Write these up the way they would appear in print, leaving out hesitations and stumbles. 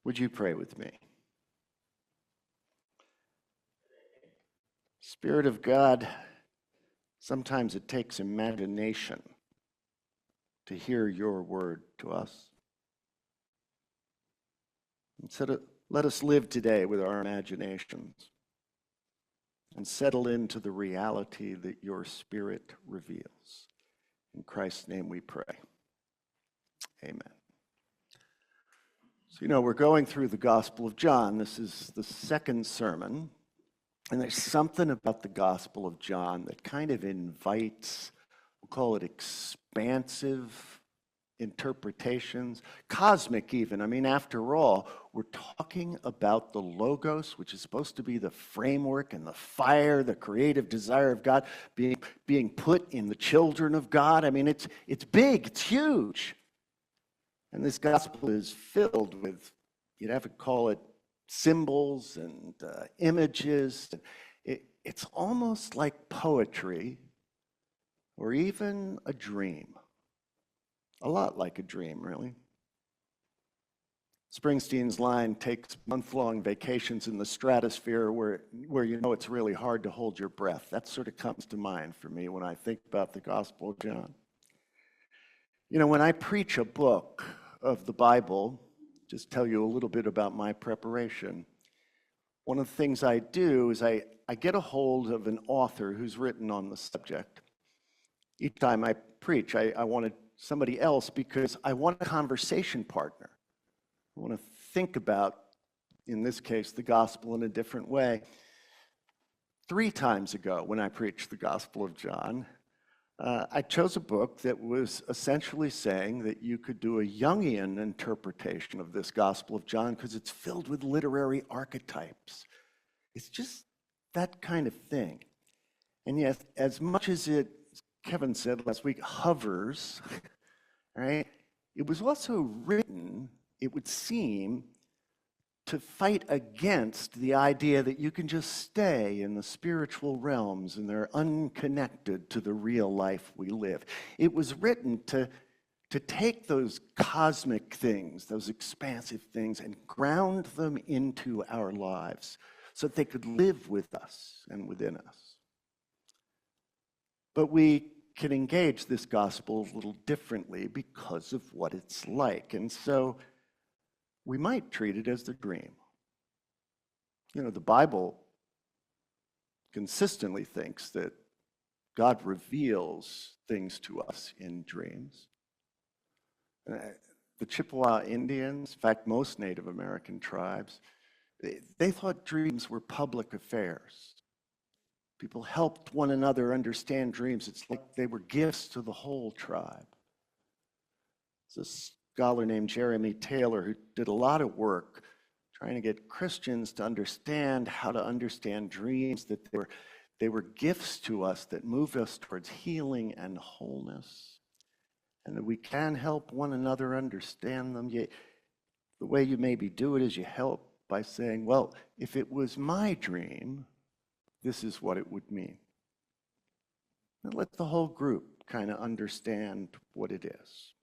Would you pray with me? Spirit of God, sometimes it takes imagination to hear your word to us. Let us live today with our imaginations and settle into the reality that your Spirit reveals. In Christ's name we pray. Amen. So, we're going through the Gospel of John. This is the second sermon. And there's something about the Gospel of John that kind of invites, we'll call it expansive interpretations, cosmic even. I mean, after all, we're talking about the Logos, which is supposed to be the framework and the fire, the creative desire of God being put in the children of God. I mean, it's big, it's huge. And this gospel is filled with, you'd have to call it symbols and images. It's almost like poetry or even a dream. A lot like a dream, really. Springsteen's line takes month-long vacations in the stratosphere where it's really hard to hold your breath. That sort of comes to mind for me when I think about the Gospel of John. When I preach a book of the Bible, just tell you a little bit about my preparation. One of the things I do is I get a hold of an author who's written on the subject. Each time I preach, I wanted somebody else because I want a conversation partner. I want to think about, in this case, the gospel in a different way. 3 times ago, when I preached the Gospel of John, I chose a book that was essentially saying that you could do a Jungian interpretation of this Gospel of John because it's filled with literary archetypes. It's just that kind of thing. And yet, as much as it, Kevin said last week, hovers, right? It was also written, it would seem, to fight against the idea that you can just stay in the spiritual realms and they're unconnected to the real life we live. It was written to take those cosmic things, those expansive things, and ground them into our lives so that they could live with us and within us. But we can engage this gospel a little differently because of what it's like. And so we might treat it as the dream. The Bible consistently thinks that God reveals things to us in dreams. The Chippewa Indians, in fact, most Native American tribes, they thought dreams were public affairs. People helped one another understand dreams. It's like they were gifts to the whole tribe. There's a scholar named Jeremy Taylor who did a lot of work trying to get Christians to understand how to understand dreams, that they were gifts to us that move us towards healing and wholeness, and that we can help one another understand them. The way you maybe do it is you help by saying, well, if it was my dream, this is what it would mean. And let the whole group kind of understand what it is.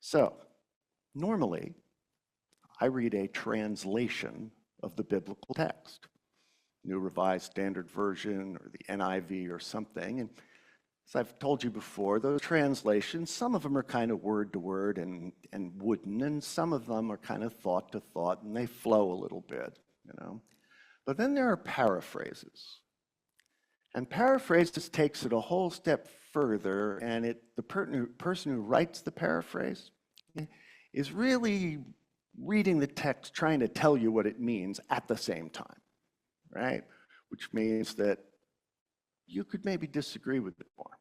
So, normally, I read a translation of the biblical text, New Revised Standard Version or the NIV or something. And as I've told you before, those translations, some of them are kind of word to word and wooden, and some of them are kind of thought to thought, and they flow a little bit, But then there are paraphrases. And paraphrases takes it a whole step further, and the person who writes the paraphrase is really reading the text, trying to tell you what it means at the same time, right? Which means that you could maybe disagree with it more.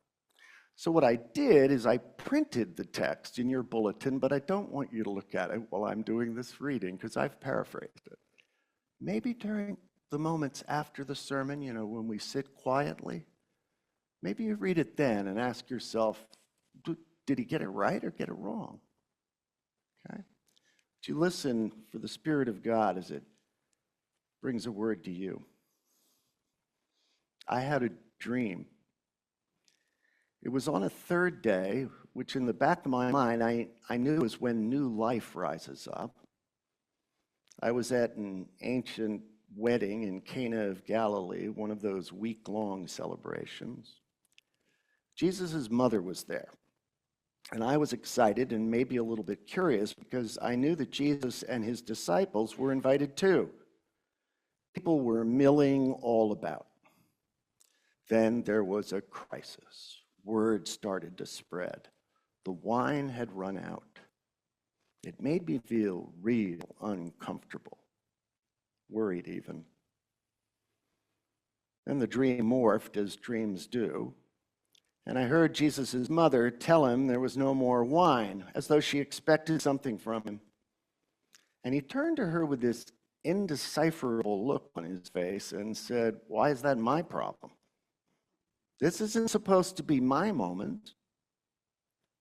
So what I did is I printed the text in your bulletin, but I don't want you to look at it while I'm doing this reading because I've paraphrased it. Maybe during the moments after the sermon, when we sit quietly, maybe you read it then and ask yourself, did he get it right or get it wrong? Okay? But you listen for the Spirit of God as it brings a word to you. I had a dream. It was on a third day which in the back of my mind I knew was when new life rises up. I was at an ancient wedding in Cana of Galilee, one of those week-long celebrations. Jesus' mother was there, and I was excited and maybe a little bit curious because I knew that Jesus and his disciples were invited too. People were milling all about. Then there was a crisis. Word started to spread. The wine had run out. It made me feel real uncomfortable, worried even. Then the dream morphed, as dreams do, and I heard Jesus' mother tell him there was no more wine, as though she expected something from him. And he turned to her with this indecipherable look on his face and said, "Why is that my problem? This isn't supposed to be my moment."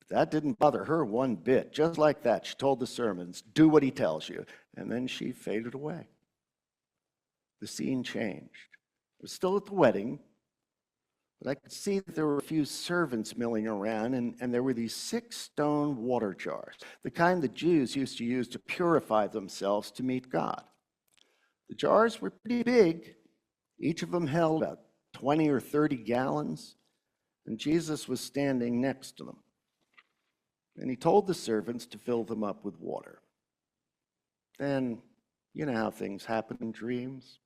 That didn't bother her one bit. Just like that, she told the servants, "Do what he tells you." And then she faded away. The scene changed. It was still at the wedding, but I could see that there were a few servants milling around, and there were these 6 stone water jars, the kind the Jews used to use to purify themselves to meet God. The jars were pretty big. Each of them held about 20 or 30 gallons, and Jesus was standing next to them. And he told the servants to fill them up with water. Then, you know how things happen in dreams.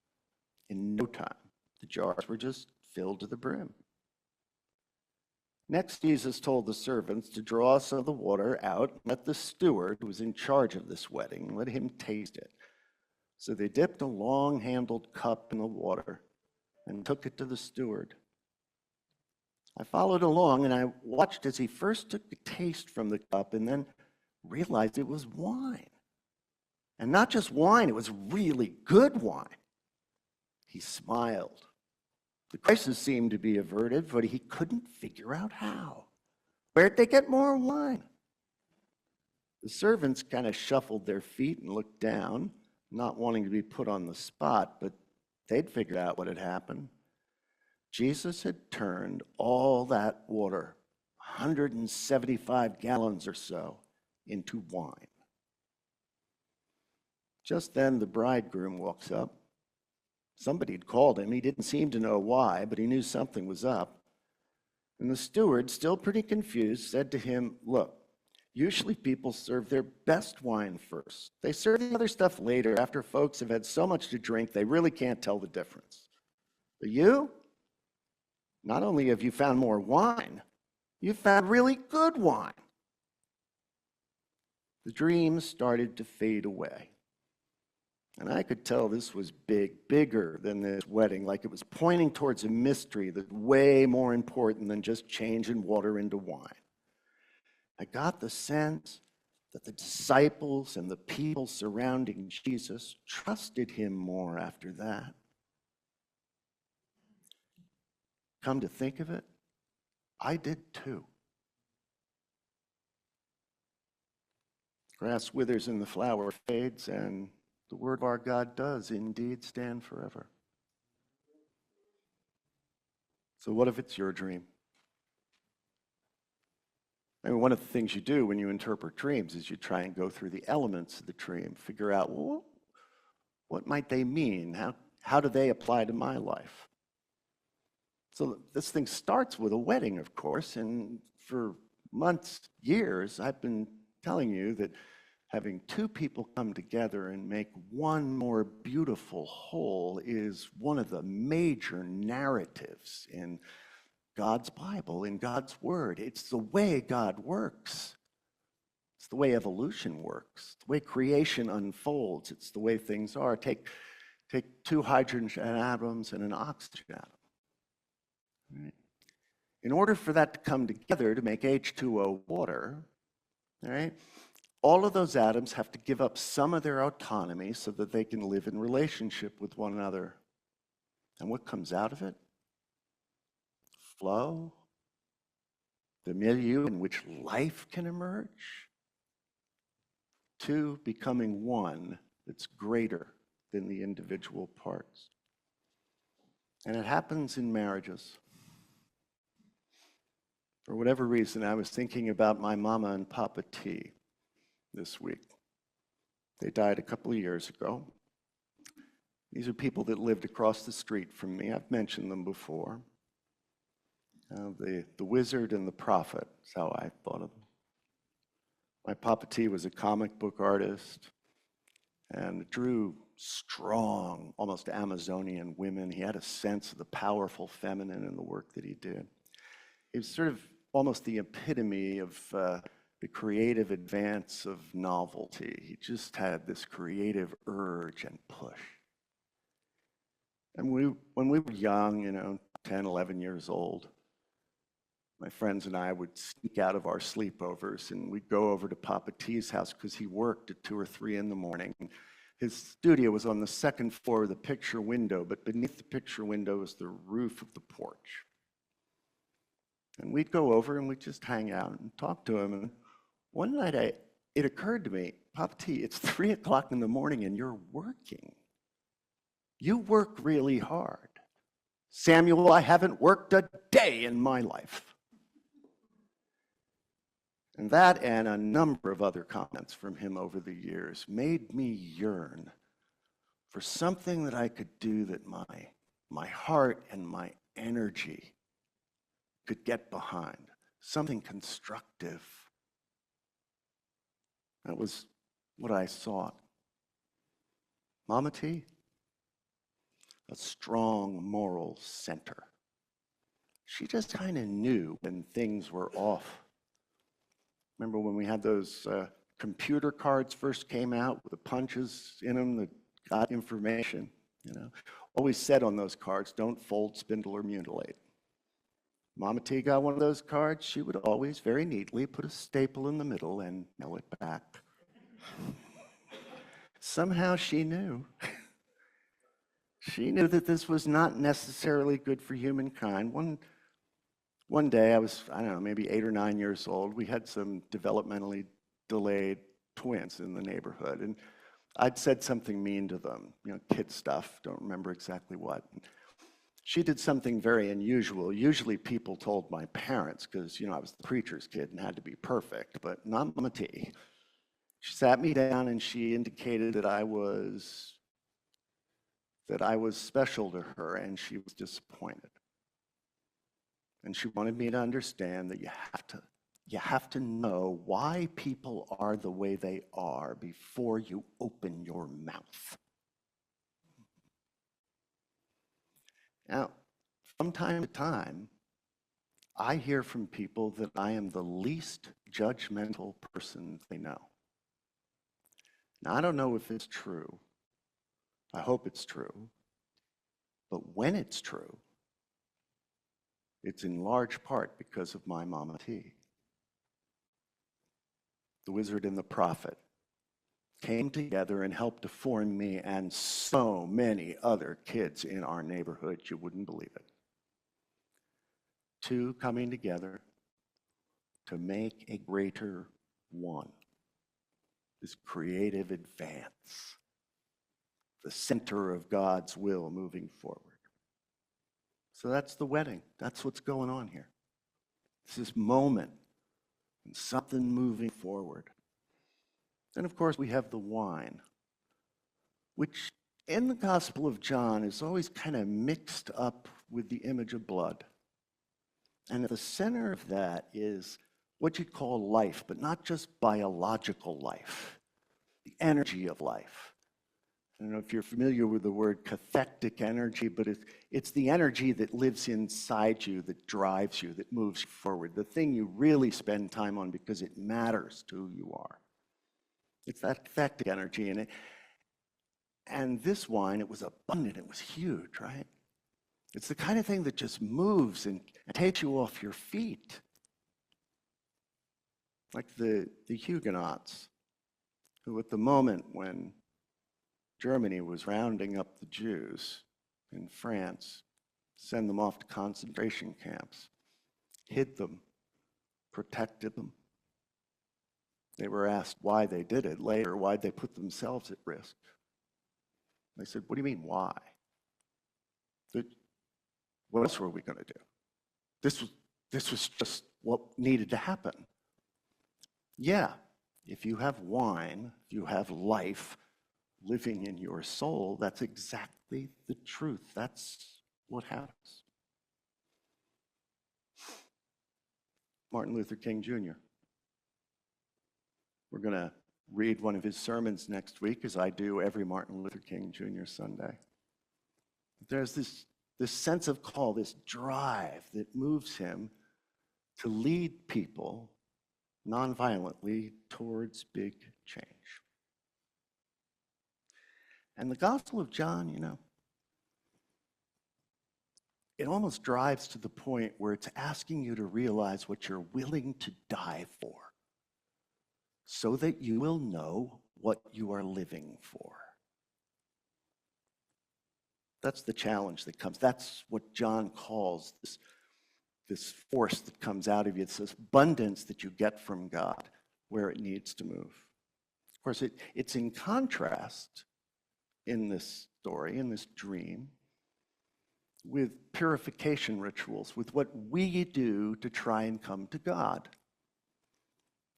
In no time, the jars were just filled to the brim. Next, Jesus told the servants to draw some of the water out and let the steward, who was in charge of this wedding, let him taste it. So they dipped a long-handled cup in the water and took it to the steward. I followed along and I watched as he first took a taste from the cup and then realized it was wine. And not just wine, it was really good wine. He smiled. The crisis seemed to be averted, but he couldn't figure out how. Where'd they get more wine? The servants kind of shuffled their feet and looked down, not wanting to be put on the spot, but they'd figured out what had happened. Jesus had turned all that water, 175 gallons or so, into wine. Just then the bridegroom walks up. Somebody had called him. He didn't seem to know why, but he knew something was up. And the steward, still pretty confused, said to him, "Look, usually people serve their best wine first. They serve the other stuff later after folks have had so much to drink they really can't tell the difference. But you, not only have you found more wine, you've found really good wine." The dream started to fade away. And I could tell this was bigger than this wedding, like it was pointing towards a mystery that's way more important than just changing water into wine. I got the sense that the disciples and the people surrounding Jesus trusted him more after that. Come to think of it, I did too. Grass withers and the flower fades, and the word of our God does indeed stand forever. So what if it's your dream? I mean, one of the things you do when you interpret dreams is you try and go through the elements of the dream, figure out, well, what might they mean? How do they apply to my life? So this thing starts with a wedding, of course, and for months, years, I've been telling you that having 2 people come together and make one more beautiful whole is one of the major narratives in God's Bible, in God's Word. It's the way God works. It's the way evolution works, the way creation unfolds. It's the way things are. Take 2 hydrogen atoms and an oxygen atom. Right? In order for that to come together to make H2O water, right, all of those atoms have to give up some of their autonomy so that they can live in relationship with one another. And what comes out of it? Flow, the milieu in which life can emerge, 2 becoming one that's greater than the individual parts. And it happens in marriages. For whatever reason, I was thinking about my mama and Papa T this week. They died a couple of years ago. These are people that lived across the street from me. I've mentioned them before. The Wizard and the Prophet is how I thought of them. My Papa T was a comic book artist and drew strong, almost Amazonian women. He had a sense of the powerful feminine in the work that he did. He was sort of almost the epitome of the creative advance of novelty. He just had this creative urge and push. And when we were young, 10, 11 years old, my friends and I would sneak out of our sleepovers and we'd go over to Papa T's house because he worked at 2 or 3 in the morning. His studio was on the second floor of the picture window, but beneath the picture window was the roof of the porch. And we'd go over and we'd just hang out and talk to him. And one night it occurred to me, Papa T, it's 3 o'clock in the morning and you're working. You work really hard. Samuel, I haven't worked a day in my life. And that and a number of other comments from him over the years made me yearn for something that I could do that my heart and my energy could get behind, something constructive. That was what I sought. Mama T, a strong moral center. She just kind of knew when things were off. Remember when we had those computer cards first came out with the punches in them that got information, Always said on those cards, don't fold, spindle, or mutilate. Mama T got one of those cards, she would always very neatly put a staple in the middle and mail it back. Somehow she knew. She knew that this was not necessarily good for humankind. One day, I was, maybe 8 or 9 years old. We had some developmentally delayed twins in the neighborhood, and I'd said something mean to them, kid stuff, don't remember exactly what. She did something very unusual. Usually people told my parents, because, I was the preacher's kid and had to be perfect, but not Mama T. She sat me down and she indicated that I was special to her, and she was disappointed. And she wanted me to understand that you have to know why people are the way they are before you open your mouth. Now, from time to time, I hear from people that I am the least judgmental person they know. Now, I don't know if it's true. I hope it's true. But when it's true, it's in large part because of my Mama T. The Wizard and the Prophet came together and helped to form me and so many other kids in our neighborhood, you wouldn't believe it. 2 coming together to make a greater one. This creative advance, the center of God's will moving forward. So that's the wedding. That's what's going on here. It's this moment and something moving forward. Then, of course, we have the wine, which in the Gospel of John is always kind of mixed up with the image of blood. And at the center of that is what you'd call life, but not just biological life, the energy of life. I don't know if you're familiar with the word cathectic energy, but it's the energy that lives inside you, that drives you, that moves you forward, the thing you really spend time on because it matters to who you are. It's that cathectic energy in it. And this wine, it was abundant, it was huge, right? It's the kind of thing that just moves and takes you off your feet. Like the Huguenots, who at the moment when Germany was rounding up the Jews in France, send them off to concentration camps, hid them, protected them. They were asked why they did it later, why'd they put themselves at risk. They said, what do you mean, why? What else were we going to do? This was what needed to happen. Yeah, if you have wine, if you have life living in your soul, that's exactly the truth. That's what happens. Martin Luther King Jr. We're going to read one of his sermons next week, as I do every Martin Luther King Jr. Sunday. There's this sense of call, this drive that moves him to lead people nonviolently towards big change. And the Gospel of John, it almost drives to the point where it's asking you to realize what you're willing to die for, so that you will know what you are living for. That's the challenge that comes. That's what John calls this force that comes out of you. It's this abundance that you get from God where it needs to move. Of course, it's in contrast in this story, in this dream, with purification rituals, with what we do to try and come to God.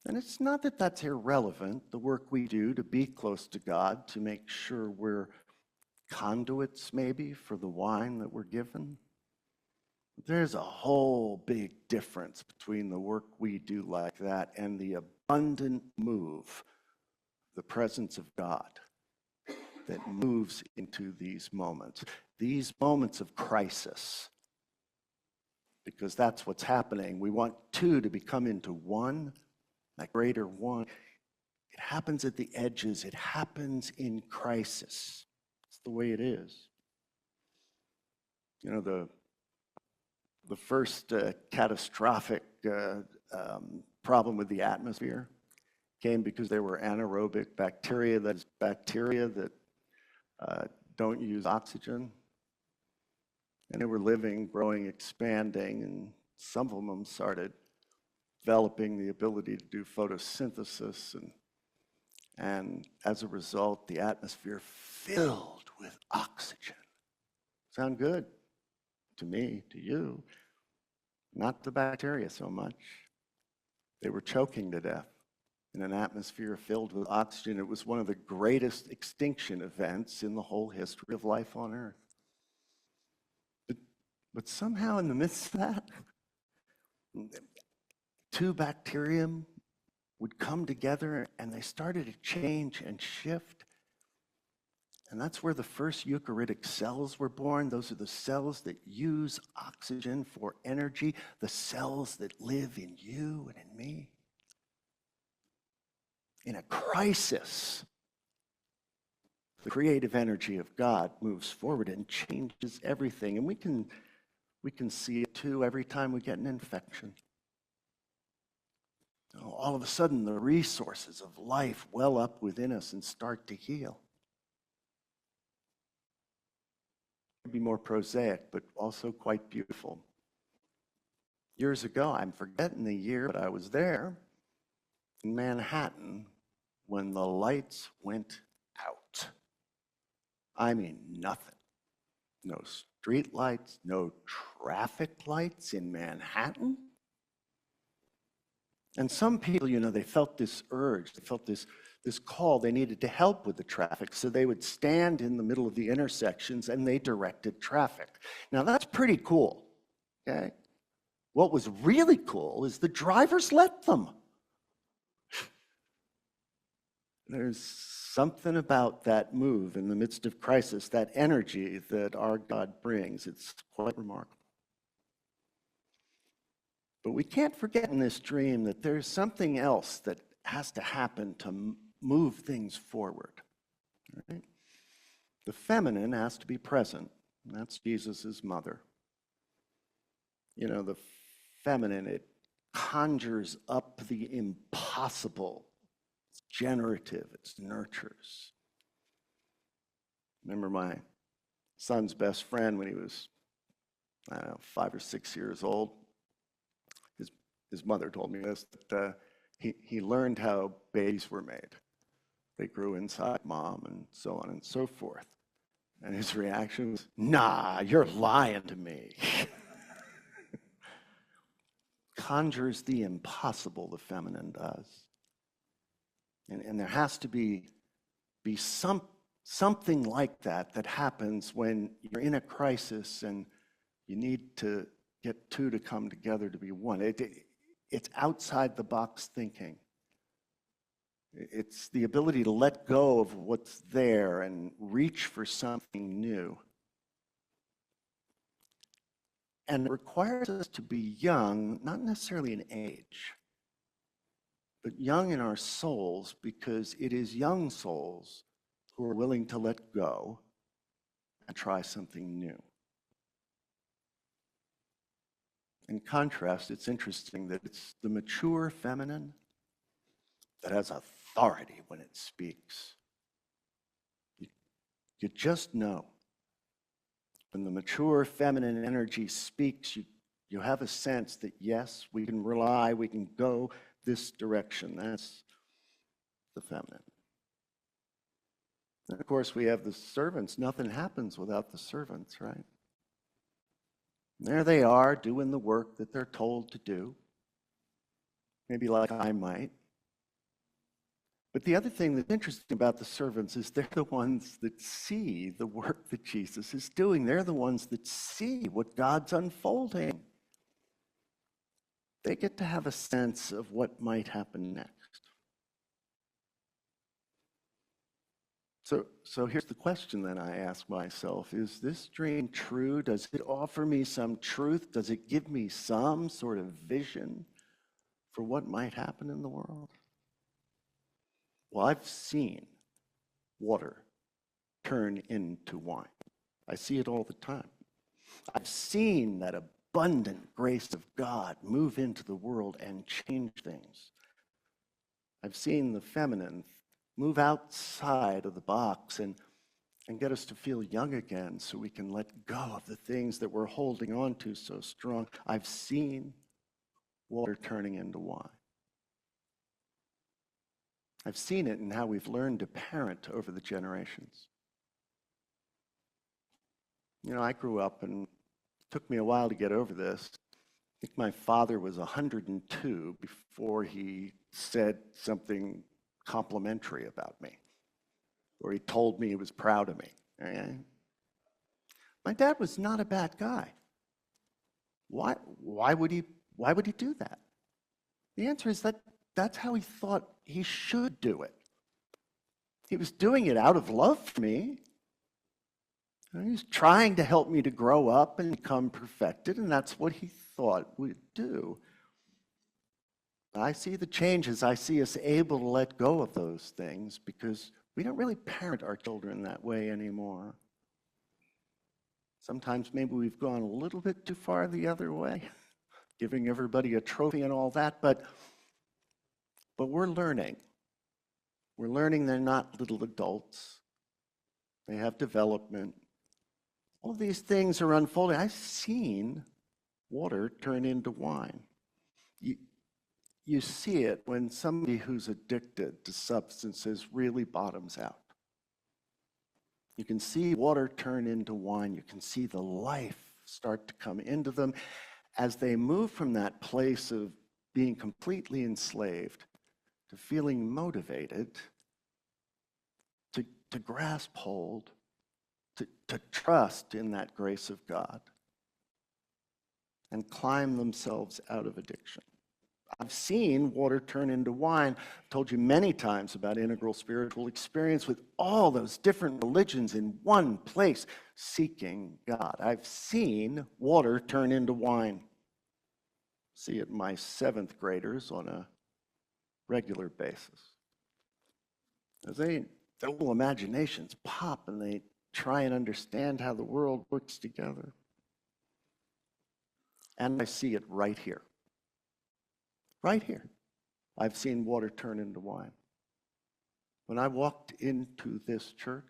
And it's not that that's irrelevant, the work we do to be close to God, to make sure we're conduits maybe for the wine that we're given. There's a whole big difference between the work we do like that and the abundant move, the presence of God that moves into these moments of crisis, because that's what's happening. We want two to become into one, that greater one. It happens at the edges. It happens in crisis. It's the way it is. The first catastrophic problem with the atmosphere came because there were anaerobic bacteria, that is bacteria that don't use oxygen. And they were living, growing, expanding, and some of them started developing the ability to do photosynthesis. And as a result, the atmosphere filled with oxygen. Sound good? To me, to you. Not the bacteria so much. They were choking to death in an atmosphere filled with oxygen. It was one of the greatest extinction events in the whole history of life on Earth. But somehow in the midst of that, two bacterium would come together and they started to change and shift. And that's where the first eukaryotic cells were born. Those are the cells that use oxygen for energy, the cells that live in you and in me. In a crisis, the creative energy of God moves forward and changes everything. And we can see it too every time we get an infection. All of a sudden, the resources of life well up within us and start to heal. Be more prosaic, but also quite beautiful. Years ago, I'm forgetting the year, but I was there in Manhattan when the lights went out. I mean, nothing. No street lights, no traffic lights in Manhattan. And some people, they felt this urge, they felt this call, they needed to help with the traffic, so they would stand in the middle of the intersections and they directed traffic. Now that's pretty cool, okay? What was really cool is the drivers let them. There's something about that move in the midst of crisis, that energy that our God brings. It's quite remarkable. But we can't forget in this dream that there's something else that has to happen to move things forward. Right? The feminine has to be present, and that's Jesus' mother. The feminine, it conjures up the impossible. It's generative, it nurtures. Remember my son's best friend when he was, 5 or 6 years old. His mother told me this, that he learned how babies were made. They grew inside mom and so on and so forth. And his reaction was, "Nah, you're lying to me." conjures the impossible, the feminine does. And there has to be something like that that happens when you're in a crisis and you need to get two to come together to be one. It's outside the box thinking. It's the ability to let go of what's there and reach for something new. And it requires us to be young, not necessarily in age, but young in our souls, because it is young souls who are willing to let go and try something new. In contrast, it's interesting that it's the mature feminine that has authority when it speaks. You just know. When the mature feminine energy speaks, you have a sense that, yes, we can rely, we can go this direction. That's the feminine. And of course, we have the servants. Nothing happens without the servants, right? And there they are doing the work that they're told to do, maybe like I might. But the other thing that's interesting about the servants is they're the ones that see the work that Jesus is doing. They're the ones that see what God's unfolding. They get to have a sense of what might happen next. So here's the question then I ask myself. Is this dream true? Does it offer me some truth? Does it give me some sort of vision for what might happen in the world? Well, I've seen water turn into wine. I see it all the time. I've seen that abundant grace of God move into the world and change things. I've seen the feminine move outside of the box and get us to feel young again so we can let go of the things that we're holding on to so strong. I've seen water turning into wine. I've seen it in how we've learned to parent over the generations. You know, I grew up, and it took me a while to get over this. I think my father was 102 before he said something complimentary about me, or he told me he was proud of me. Okay? My dad was not a bad guy. Why would he do that? The answer is that that's how he thought he should do it. He was doing it out of love for me. He was trying to help me to grow up and become perfected, and that's what he thought we'd do. I see the changes. I see us able to let go of those things because we don't really parent our children that way anymore. Sometimes maybe we've gone a little bit too far the other way, giving everybody a trophy and all that, but we're learning. We're learning they're not little adults. They have development. All these things are unfolding. I've seen water turn into wine. You see it when somebody who's addicted to substances really bottoms out. You can see water turn into wine. You can see the life start to come into them as they move from that place of being completely enslaved to feeling motivated, to grasp hold, to trust in that grace of God, and climb themselves out of addiction. I've seen water turn into wine. I've told you many times about integral spiritual experience with all those different religions in one place seeking God. I've seen water turn into wine. See it in my 7th graders on a regular basis. As their little imaginations pop and they try and understand how the world works together. And I see it right here. Right here. I've seen water turn into wine. When I walked into this church,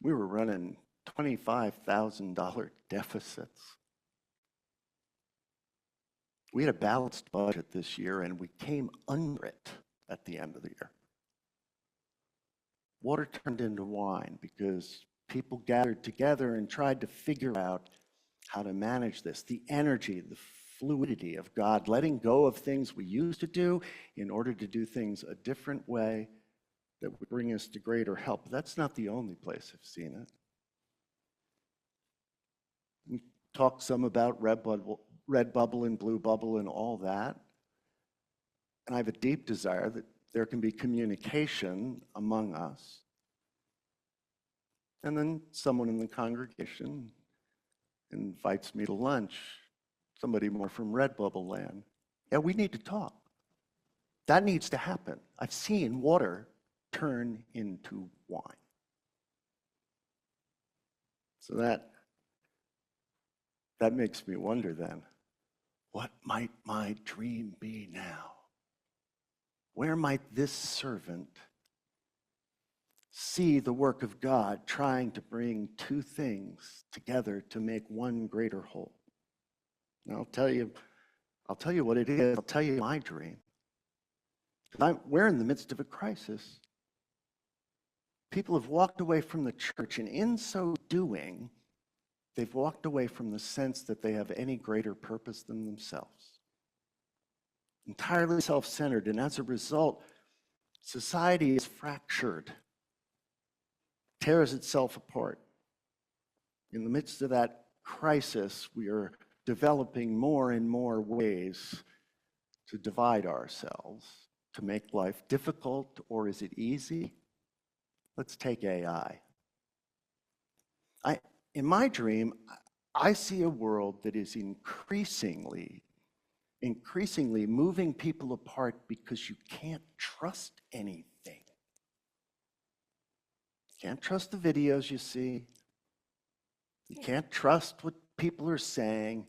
we were running $25,000 deficits. We had a balanced budget this year, and we came under it at the end of the year. Water turned into wine because people gathered together and tried to figure out how to manage this. The energy, the fluidity of God, letting go of things we used to do in order to do things a different way that would bring us to greater help. That's not the only place I've seen it. We talked some about Redbubble and Blue Bubble and all that. And I have a deep desire that there can be communication among us. And then someone in the congregation invites me to lunch, somebody more from Redbubble land. Yeah, we need to talk. That needs to happen. I've seen water turn into wine. So that makes me wonder then, what might my dream be now? Where might this servant see the work of God trying to bring two things together to make one greater whole? And I'll tell you what it is. I'll tell you my dream. We're in the midst of a crisis. People have walked away from the church, and in so doing, they've walked away from the sense that they have any greater purpose than themselves. Entirely self-centered, and as a result, society is fractured, tears itself apart. In the midst of that crisis, we are developing more and more ways to divide ourselves, to make life difficult, or is it easy? Let's take AI. In my dream, I see a world that is increasingly moving people apart because you can't trust anything. You can't trust the videos you see. You can't trust what people are saying.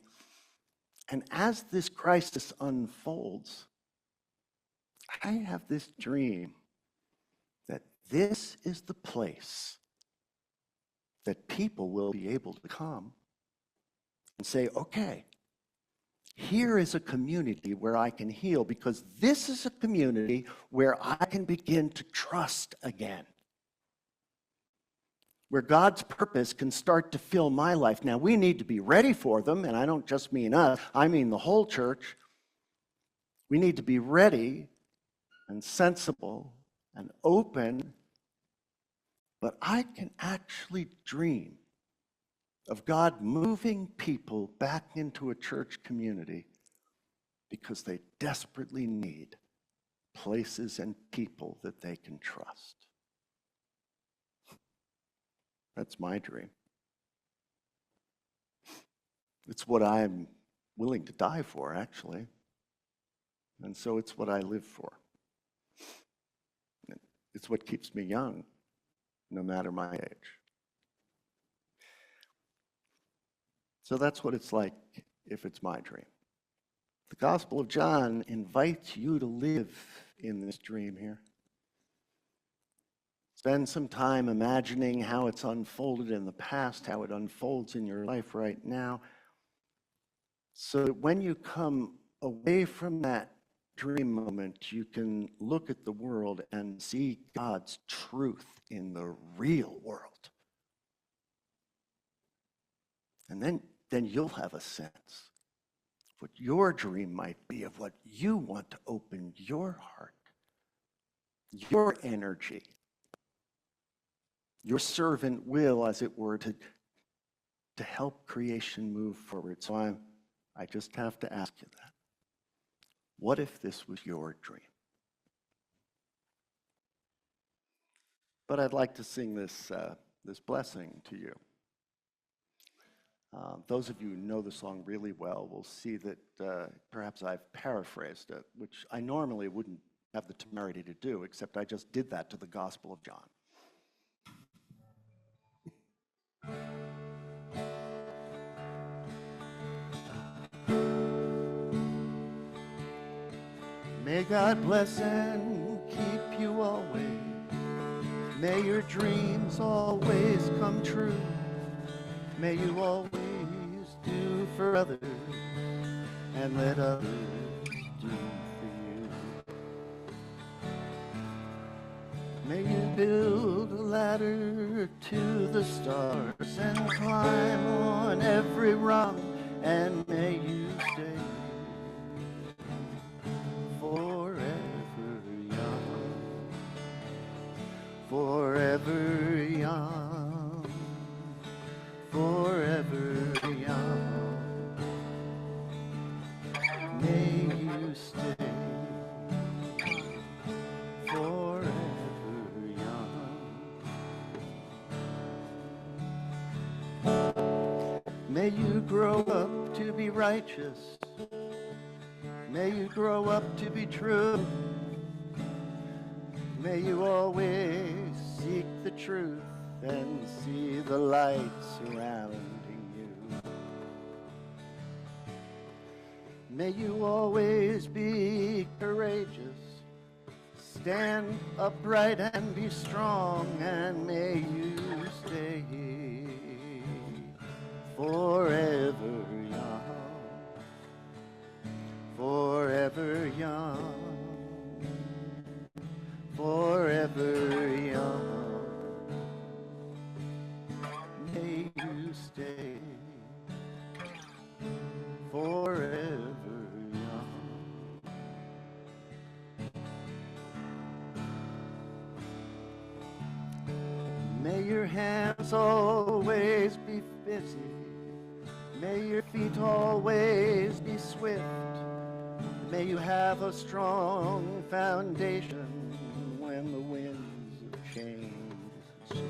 And as this crisis unfolds, I have this dream that this is the place that people will be able to come and say, okay, here is a community where I can heal, because this is a community where I can begin to trust again, where God's purpose can start to fill my life. Now, we need to be ready for them, and I don't just mean us, I mean the whole church. We need to be ready and sensible and open, but I can actually dream of God moving people back into a church community because they desperately need places and people that they can trust. That's my dream. It's what I'm willing to die for, actually. And so it's what I live for. It's what keeps me young, no matter my age. So that's what it's like if it's my dream. The Gospel of John invites you to live in this dream here. Spend some time imagining how it's unfolded in the past, how it unfolds in your life right now, so that when you come away from that dream moment, you can look at the world and see God's truth in the real world. And then you'll have a sense of what your dream might be, of what you want to open your heart, your energy, your servant will, as it were, to help creation move forward. So I just have to ask you that. What if this was your dream? But I'd like to sing this blessing to you. Those of you who know the song really well will see that perhaps I've paraphrased it, which I normally wouldn't have the temerity to do, except I just did that to the Gospel of John. May God bless and keep you always. May your dreams always come true. May you always do for others and let others do for you. May you build a ladder to the stars and climb on every rung, and may you stay forever young, forever young. May you stay forever young. May you grow up to be righteous. May you grow up to be true. May you always seek the truth and see the light surrounding you. May you always be courageous, stand upright and be strong, and may you stay forever young, forever young, forever young. May you stay forever young. May your hands always be busy. May your feet always be swift. May you have a strong foundation when the winds of change shift.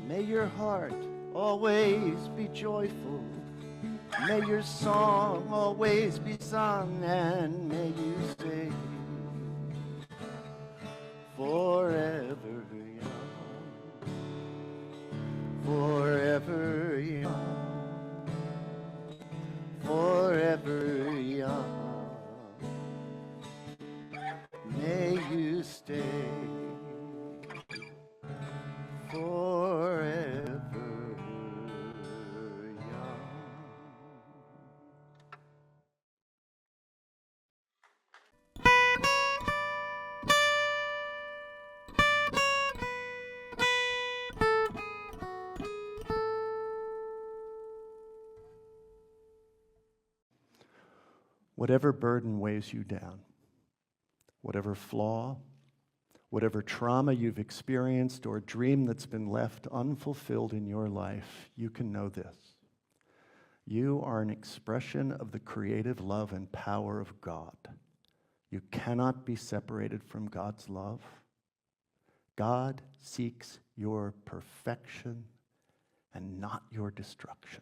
May your heart always be joyful. May your song always be sung, and may you stay forever young, forever young, forever young. May you stay forever young. Whatever burden weighs you down, whatever flaw, whatever trauma you've experienced or dream that's been left unfulfilled in your life, you can know this. You are an expression of the creative love and power of God. You cannot be separated from God's love. God seeks your perfection and not your destruction.